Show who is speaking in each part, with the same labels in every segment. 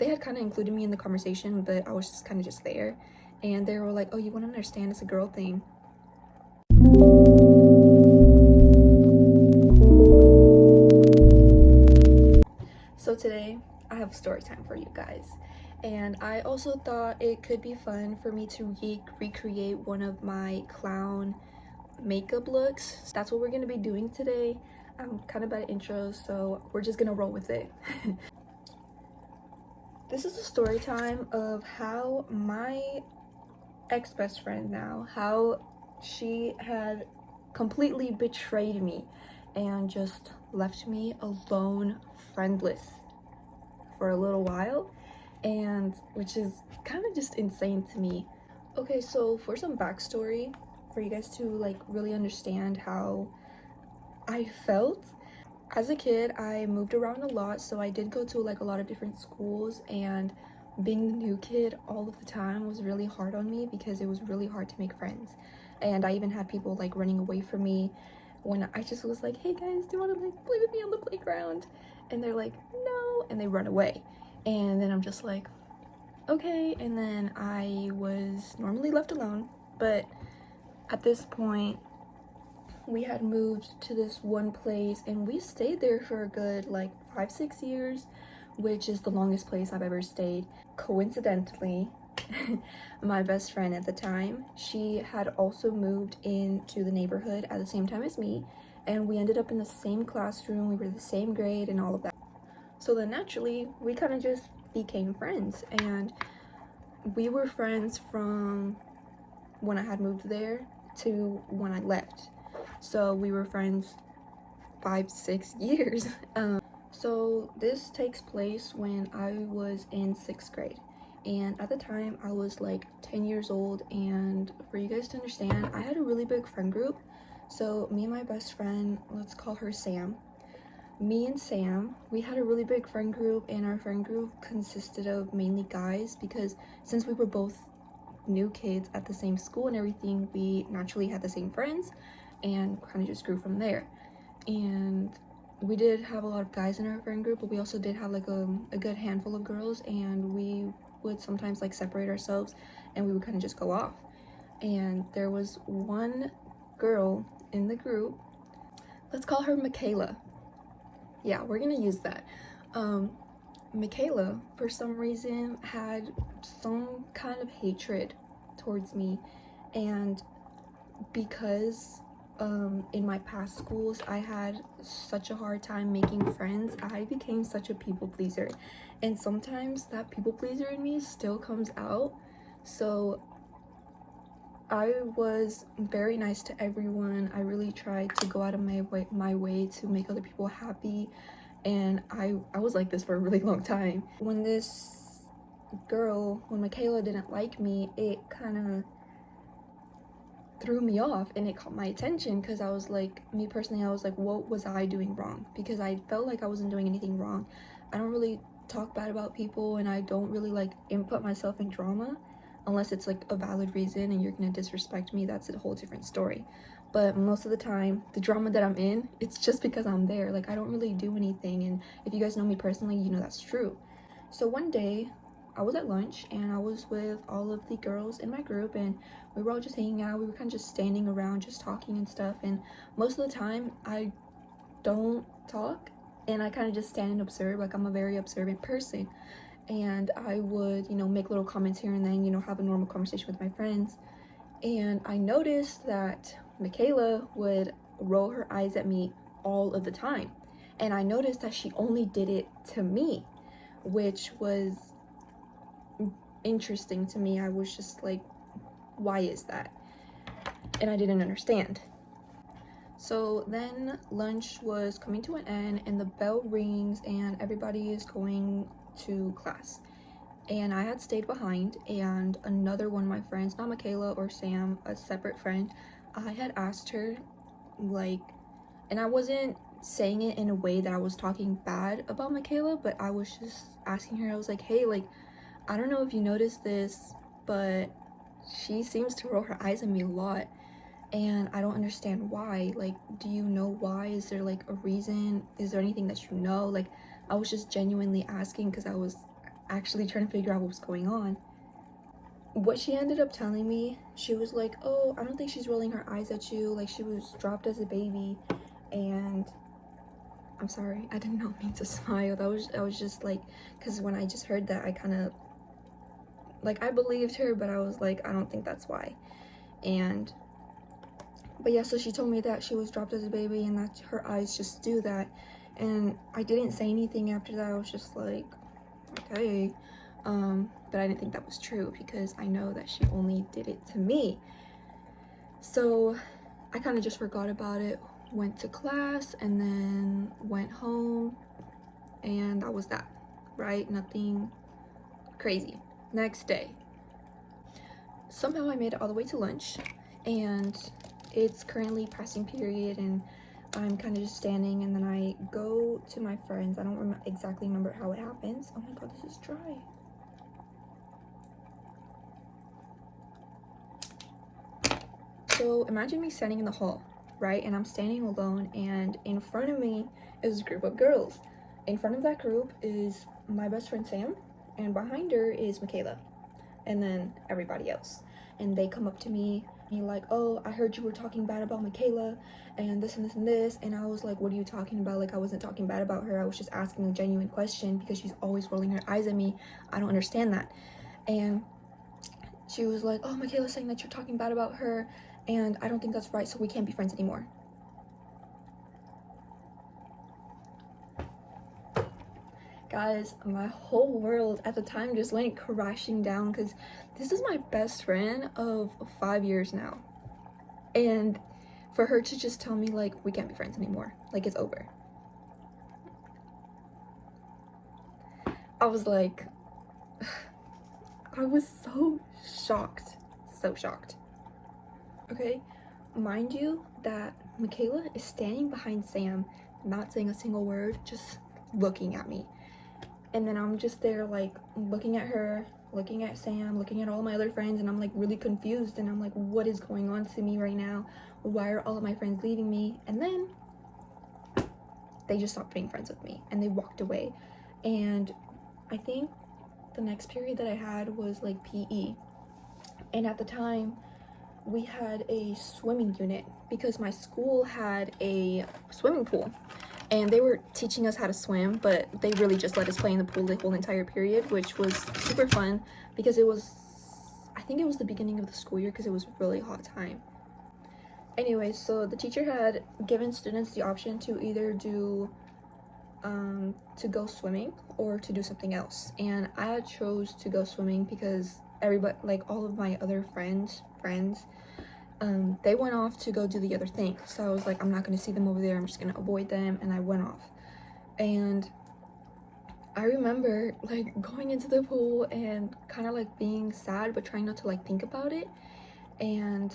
Speaker 1: they had kind of included me in the conversation, but I was just kind of just there. And they were like, oh, you want to understand, it's a girl thing. So today I have story time for you guys, and I also thought it could be fun for me to recreate one of my clown makeup looks. That's what we're gonna be doing today. I'm kind of bad at intros, so we're just gonna roll with it. This is a story time of how my ex-best friend now, how she had completely betrayed me and just left me alone, friendless for a little while, and which is kind of just insane to me. Okay, so for some backstory, for you guys to like really understand how I felt. As a kid, I moved around a lot, so I did go to like a lot of different schools, and being the new kid all of the time was really hard on me because it was really hard to make friends. And I even had people like running away from me when I just was like, hey guys, do you want to like play with me on the playground? And they're like, no, and they run away. And then I'm just like, okay. And then I was normally left alone, but at this point we had moved to this one place and we stayed there for a good like 5-6 years, which is the longest place I've ever stayed. Coincidentally, my best friend at the time, she had also moved into the neighborhood at the same time as me, and we ended up in the same classroom, we were the same grade and all of that. So then naturally we kind of just became friends, and we were friends from when I had moved there to when I left. So we were friends 5-6 years. So this takes place when I was in 6th grade, and at the time I was like 10 years old. And for you guys to understand, I had a really big friend group. So me and my best friend, let's call her Sam, me and Sam, we had a really big friend group, and our friend group consisted of mainly guys because since we were both new kids at the same school and everything, we naturally had the same friends and kind of just grew from there. And we did have a lot of guys in our friend group, but we also did have like a good handful of girls, and we would sometimes like separate ourselves and we would kind of just go off. And there was one girl in the group, let's call her Michaela. Yeah, we're gonna use that. Michaela, for some reason, had some kind of hatred towards me, and because in my past schools I had such a hard time making friends, I became such a people pleaser, and sometimes that people pleaser in me still comes out. So I was very nice to everyone. I really tried to go out of my way to make other people happy, and I was like this for a really long time. When Michaela didn't like me, it kind of threw me off and it caught my attention, because I was like, me personally, I was like, what was I doing wrong? Because I felt like I wasn't doing anything wrong. I don't really talk bad about people, and I don't really like input myself in drama unless it's like a valid reason and you're gonna disrespect me. That's a whole different story. But most of the time, the drama that I'm in, it's just because I'm there. Like, I don't really do anything, and if you guys know me personally, you know that's true. So one day I was at lunch and I was with all of the girls in my group, and we were all just hanging out. We were kind of just standing around just talking and stuff, and most of the time I don't talk and I kind of just stand and observe. Like, I'm a very observant person, and I would, make little comments here and then, have a normal conversation with my friends. And I noticed that Michaela would roll her eyes at me all of the time, and I noticed that she only did it to me, which was interesting to me. I was just like, why is that? And I didn't understand. So then lunch was coming to an end and the bell rings and everybody is going to class. And I had stayed behind, and another one of my friends, not Michaela or Sam, a separate friend, I had asked her, like, and I wasn't saying it in a way that I was talking bad about Michaela, but I was just asking her, I was like, hey, like, I don't know if you noticed this, but she seems to roll her eyes at me a lot, and I don't understand why. Like, do you know why? Is there like a reason? Is there anything that you know? Like, I was just genuinely asking because actually trying to figure out what was going on. What she ended up telling me, she was like, oh, I don't think she's rolling her eyes at you, like she was dropped as a baby. And I'm sorry, I did not mean to smile. I was just like, because when I just heard that, I kind of like, I believed her, but I was like, I don't think that's why. And but yeah, so she told me that she was dropped as a baby and that her eyes just do that. And I didn't say anything after that. I was just like, okay. But I didn't think that was true because I know that she only did it to me. So I kind of just forgot about it, went to class, and then went home, and that was that, right? Nothing crazy. Next day, somehow I made it all the way to lunch, and it's currently passing period, and I'm kind of just standing, and then I go to my friends. I don't exactly remember how it happens. Oh my god, this is dry. So imagine me standing in the hall, right? And I'm standing alone, and in front of me is a group of girls. In front of that group is my best friend Sam, and behind her is Michaela, and then everybody else. And they come up to me and like, oh, I heard you were talking bad about Michaela and this and this and this. And I was like, what are you talking about? Like, I wasn't talking bad about her. I was just asking a genuine question because she's always rolling her eyes at me. I don't understand that. And she was like, oh, Michaela's saying that you're talking bad about her, and I don't think that's right, so we can't be friends anymore. Guys, my whole world at the time just went crashing down because this is my best friend of 5 years now. And for her to just tell me, like, we can't be friends anymore, like, it's over. I was like, I was so shocked. So shocked. Okay, mind you that Michaela is standing behind Sam, not saying a single word, just looking at me. And then I'm just there, like, looking at her, looking at Sam, looking at all my other friends, and I'm like really confused, and I'm like, what is going on to me right now? Why are all of my friends leaving me? And then they just stopped being friends with me and they walked away. And I think the next period that I had was like PE, and at the time we had a swimming unit because my school had a swimming pool, and they were teaching us how to swim, but they really just let us play in the pool the whole entire period, which was super fun because it was, I think it was the beginning of the school year because it was really hot time. Anyway, so the teacher had given students the option to either do to go swimming or to do something else, and I chose to go swimming because everybody, like all of my other friends they went off to go do the other thing. So I was like, I'm not going to see them over there, I'm just going to avoid them, and I went off. And I remember like going into the pool and kind of like being sad but trying not to like think about it, and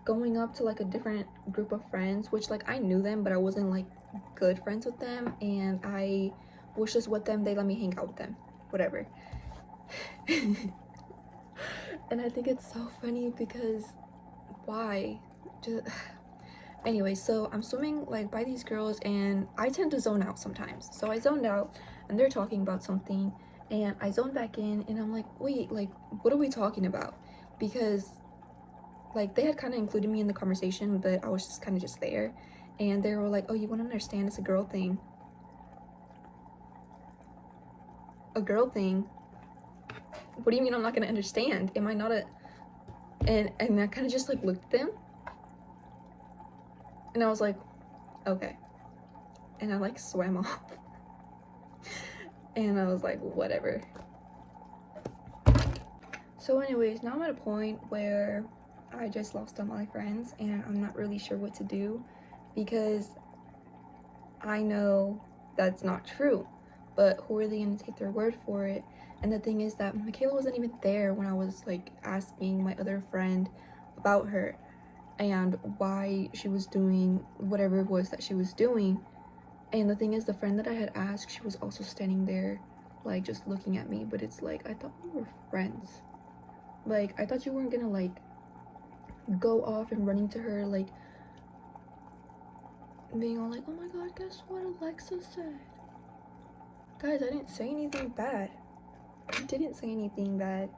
Speaker 1: going up to like a different group of friends, which like I knew them but I wasn't like good friends with them, and I was just with them. They let me hang out with them, whatever. And I think it's so funny because why? Just anyway, so I'm swimming like by these girls, and I tend to zone out sometimes. So I zoned out and they're talking about something, and I zoned back in, and I'm like, wait, like what are we talking about? Because like they had kind of included me in the conversation, but I was just kind of just there, and they were like, oh, you want to understand, it's a girl thing. A girl thing? What do you mean I'm not gonna understand? Am I not a... And I kind of just like looked at them, and I was like, okay. And I like swam off. And I was like, whatever. So anyways, now I'm at a point where I just lost all my friends, and I'm not really sure what to do because I know that's not true, but who are they gonna take their word for it? And the thing is that Michaela wasn't even there when I was like asking my other friend about her and why she was doing whatever it was that she was doing. And the thing is, the friend that I had asked, she was also standing there like just looking at me, but it's like, I thought we were friends. Like, I thought you weren't gonna like go off and running to her, like being all like, oh my god, guess what Alexa said? Guys, I didn't say anything bad. I didn't say anything bad.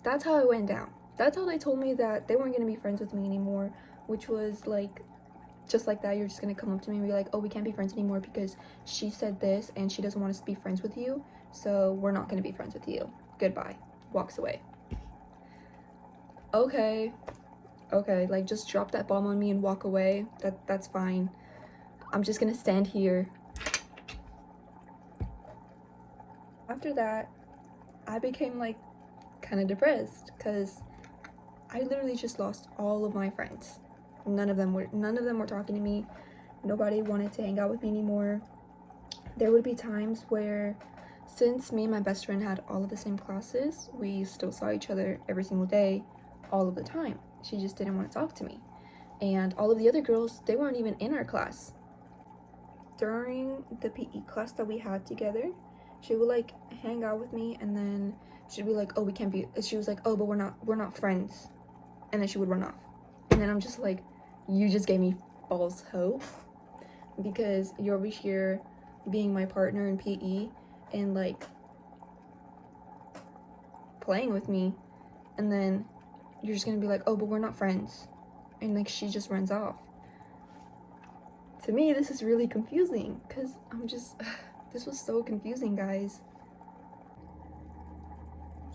Speaker 1: That's how it went down. That's how they told me that they weren't gonna be friends with me anymore, which was like, just like that, you're just gonna come up to me and be like, oh, we can't be friends anymore because she said this and she doesn't want us to be friends with you, so we're not gonna be friends with you. Goodbye. Walks away. Okay, like just drop that bomb on me and walk away. That's fine. I'm just gonna stand here. After that, I became like kind of depressed because I literally just lost all of my friends. None of them were talking to me. Nobody wanted to hang out with me anymore. There would be times where, since me and my best friend had all of the same classes, we still saw each other every single day, all of the time. She just didn't want to talk to me. And all of the other girls, they weren't even in our class. During the PE class that we had together, she would like hang out with me, and then she'd be like, oh, we can't be, she was like, oh, but we're not friends. And then she would run off. And then I'm just like, you just gave me false hope, because you're over here being my partner in PE and like playing with me, and then you're just gonna be like, oh, but we're not friends. And like she just runs off. To me, this is really confusing, because I'm just this was so confusing, guys.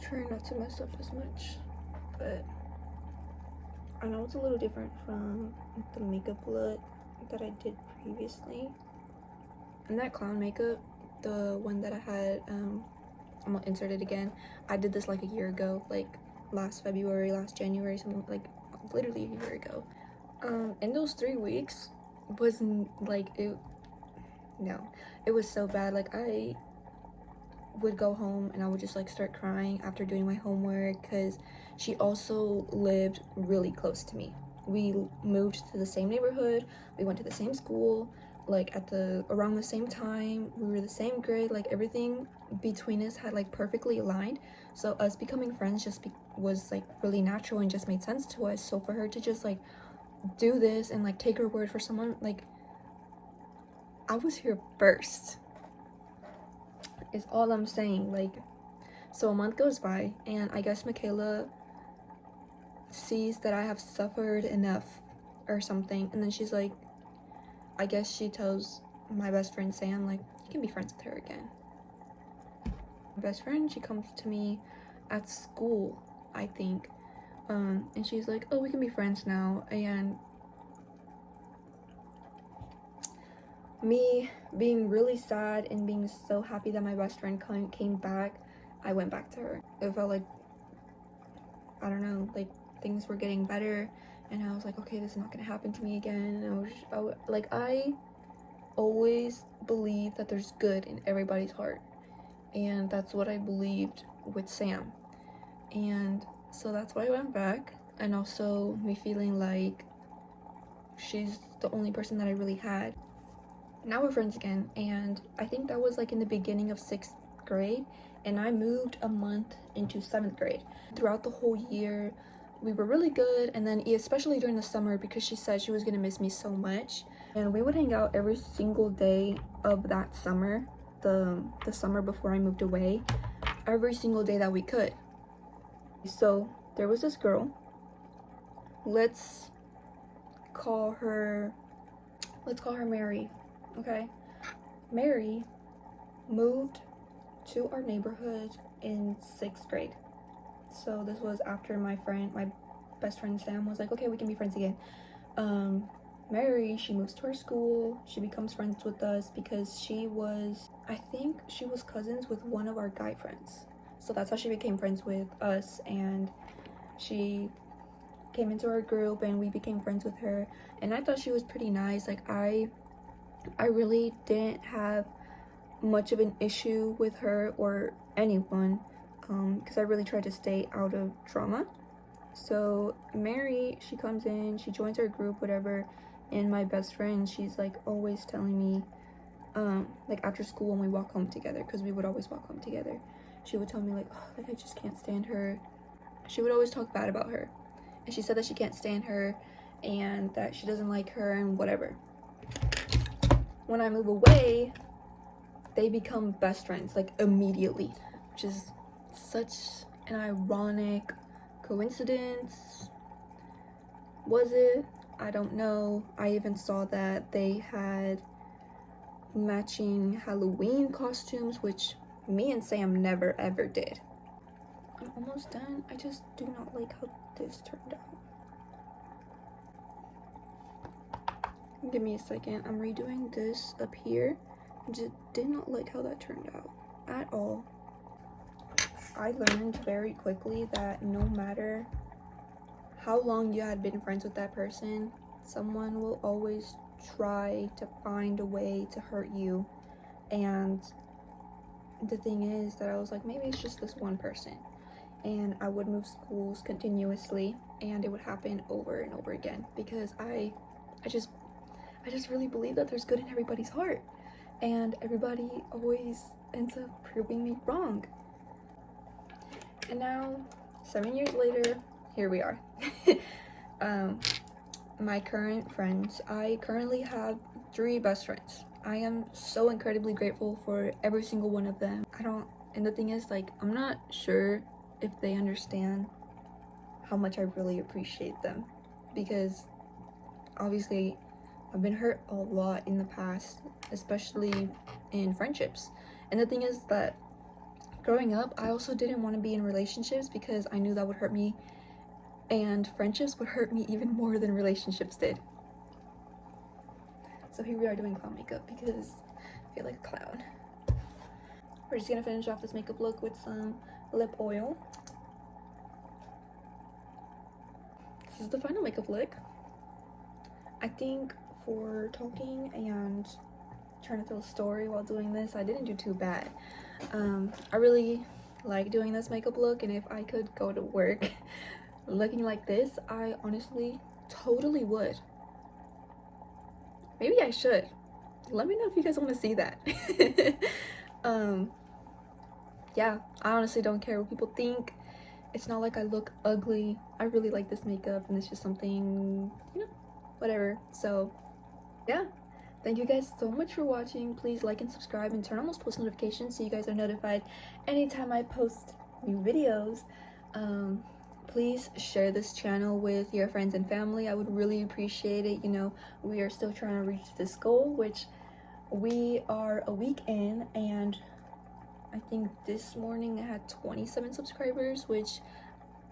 Speaker 1: Trying not to mess up as much, but I know it's a little different from the makeup look that I did previously. And that clown makeup, the one that I had, I'm gonna insert it again. I did this like a year ago, like last February, last January, something like literally a year ago. In those 3 weeks was like, it was so bad. Like I would go home and I would just like start crying after doing my homework, because she also lived really close to me. We moved to the same neighborhood, we went to the same school, like around the same time, we were the same grade, like everything between us had like perfectly aligned. So us becoming friends just was like really natural and just made sense to us. So for her to just like do this and like take her word for someone, like, I was here first is all I'm saying. Like, so a month goes by, and I guess Michaela sees that I have suffered enough or something, and then she's like, I guess she tells my best friend Sam, like, you can be friends with her again. My best friend, she comes to me at school, I think, and she's like, oh, we can be friends now. And me being really sad and being so happy that my best friend came back, I went back to her. It felt like, I don't know, like things were getting better, and I was like, okay, this is not gonna happen to me again. And I always believe that there's good in everybody's heart, and that's what I believed with Sam. And so that's why I went back, and also me feeling like she's the only person that I really had. Now we're friends again, and I think that was like in the beginning of 6th grade, and I moved a month into 7th grade. Throughout the whole year, we were really good, and then especially during the summer, because she said she was gonna miss me so much, and we would hang out every single day of that summer, the summer before I moved away, every single day that we could. So there was this girl, let's call her Mary. Okay, Mary moved to our neighborhood in 6th grade. So this was after my best friend Sam was like, okay, we can be friends again. Mary, she moves to our school, she becomes friends with us because I think she was cousins with one of our guy friends. So that's how she became friends with us, and she came into our group and we became friends with her. And I thought she was pretty nice. Like I really didn't have much of an issue with her or anyone, because I really tried to stay out of drama. So Mary, she comes in, she joins our group, whatever, and my best friend, she's like always telling me, like after school when we walk home together, because we would always walk home together, she would tell me like, oh, like I just can't stand her. She would always talk bad about her, and she said that she can't stand her and that she doesn't like her and whatever. When I move away, they become best friends like immediately, which is such an ironic coincidence. Was it? I don't know. I even saw that they had matching Halloween costumes, which me and Sam never ever did. I'm almost done. I just do not like how this turned out. Give me a second. I'm redoing this up here. Just did not like how that turned out at all. I learned very quickly that no matter how long you had been friends with that person, someone will always try to find a way to hurt you. And the thing is that I was like, maybe it's just this one person. And I would move schools continuously, and it would happen over and over again because I just really believe that there's good in everybody's heart, and everybody always ends up proving me wrong. And now 7 years later, here we are. My current friends, I currently have 3 best friends. I am so incredibly grateful for every single one of them. And the thing is, like, I'm not sure if they understand how much I really appreciate them, because obviously I've been hurt a lot in the past, especially in friendships. And the thing is that growing up, I also didn't want to be in relationships because I knew that would hurt me, and friendships would hurt me even more than relationships did. So here we are doing clown makeup because I feel like a clown. We're just gonna finish off this makeup look with some lip oil. This is the final makeup look. I think for talking and trying to tell a story while doing this, I didn't do too bad. I really like doing this makeup look, and if I could go to work looking like this, I honestly totally would. Maybe I should. Let me know if you guys want to see that. Yeah, I honestly don't care what people think. It's not like I look ugly. I really like this makeup, and it's just something, you know, whatever. So yeah, thank you guys so much for watching. Please like and subscribe and turn on those post notifications so you guys are notified anytime I post new videos. Please share this channel with your friends and family. I would really appreciate it. You know, we are still trying to reach this goal, which we are a week in, and I think this morning I had 27 subscribers, which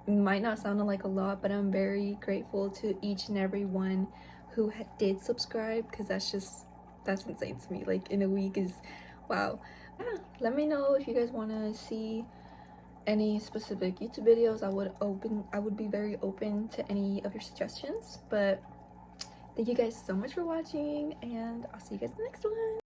Speaker 1: might not sound like a lot, but I'm very grateful to each and every one who did subscribe, because that's insane to me. Like, in a week is wow. Yeah, let me know if you guys want to see any specific YouTube videos. I would be very open to any of your suggestions. But thank you guys so much for watching, and I'll see you guys in the next one.